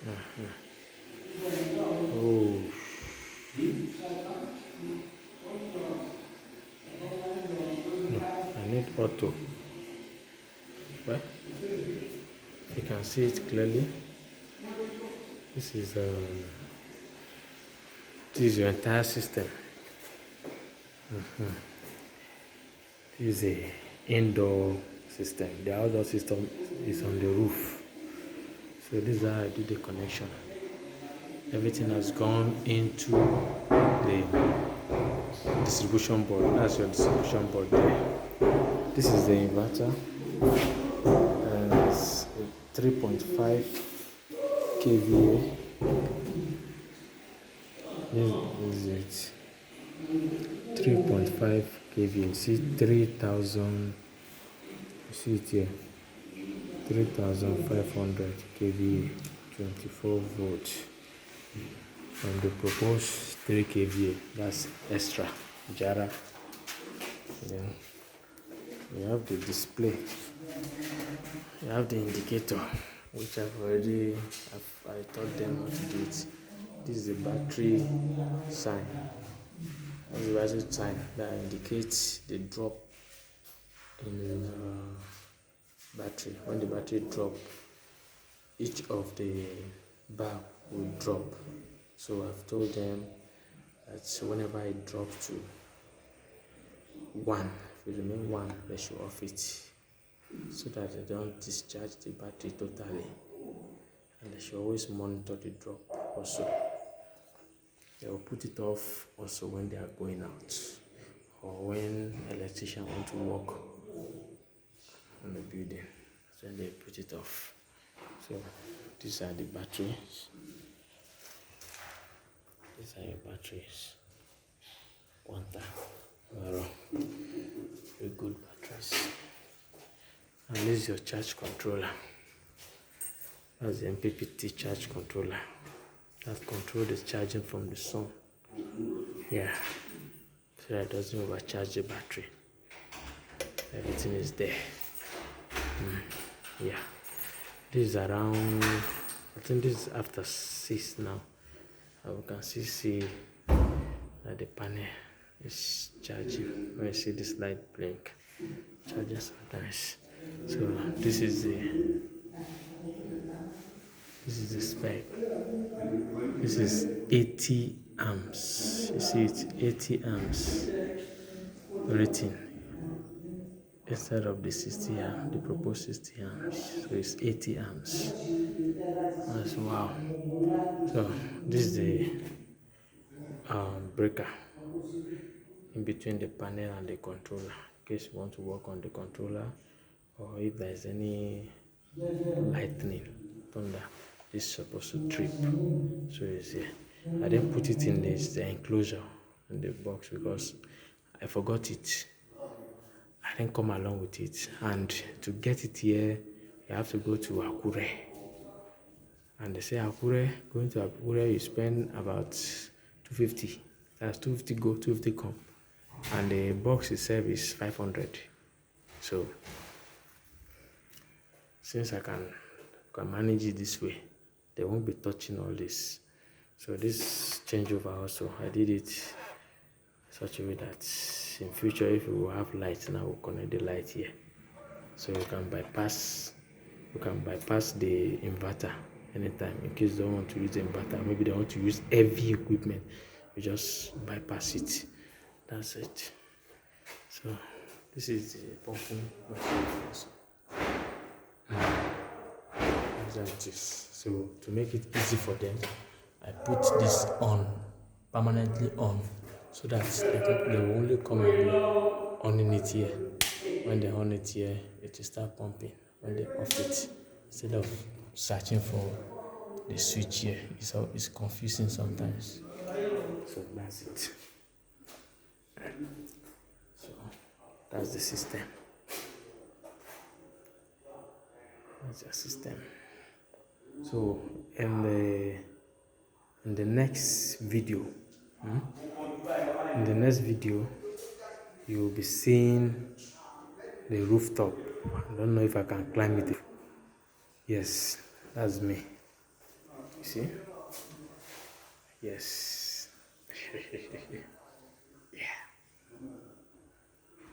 Oh, I need auto. Well, you can see it clearly. This is your entire system. This is a indoor system. The outdoor system is on the roof. So this is how I do the connection. Everything has gone into the distribution board. That's your distribution board there. This is the inverter. It's 3.5 kVA. This is it. 3.5 kVA. See 3000. You see it here. 3500 kVA. 24 volts. And the proposed 3 kVA. That's extra. Jara. Then you have the display. You have the indicator, which I taught them how to do it. This is the battery sign. That's the battery sign that indicates the drop in the battery. When the battery drops, each of the bulb will drop. So I've told them that whenever it drops to 1, if it remains 1, they should off it, so that they don't discharge the battery totally. And they should always monitor the drop also. They will put it off also when they are going out, or when electrician want to work on the building. So they put it off. So these are the batteries. These are your batteries. Quanta. Very good batteries. And this is your charge controller. That's the MPPT charge controller. That controls the charging from the sun. Yeah. So that it doesn't overcharge the battery. Everything is there. Yeah. This is around, I think this is after 6 now. And we can see that the panel is charging. When you see this light blink, charging sometimes. So this is the spec. This is 80 amps. You see it, 80 amps rating instead of the 60 amps, the proposed 60 amps. So it's 80 amps. That's wow. So this is the breaker in between the panel and the controller, in case you want to work on the controller, or if there's any lightning, thunder, this is supposed to trip. So it's here. I didn't put it in the enclosure in the box because I forgot it. I didn't come along with it, and to get it here you have to go to Akure. And they say going to Akure you spend about 250. That's 250 go, 250 come. And the box itself is 500. So since I can manage it this way, they won't be touching all this. So this changeover also, I did it such a way that in future, if you will have light, now we'll connect the light here. So you can bypass the inverter anytime. In case you don't want to use the inverter, maybe they want to use heavy equipment, you just bypass it. That's it. So this is the pumping machine also. Like this. So to make it easy for them, I put this on, permanently on, so that they will only come and be on it here. When they on it here, it will start pumping. When they off it, instead of searching for the switch here, it's confusing sometimes. So that's it. So that's the system. That's your system. So in the next video, you will be seeing the rooftop. I don't know if I can climb it. Yes, that's me. You see? Yes.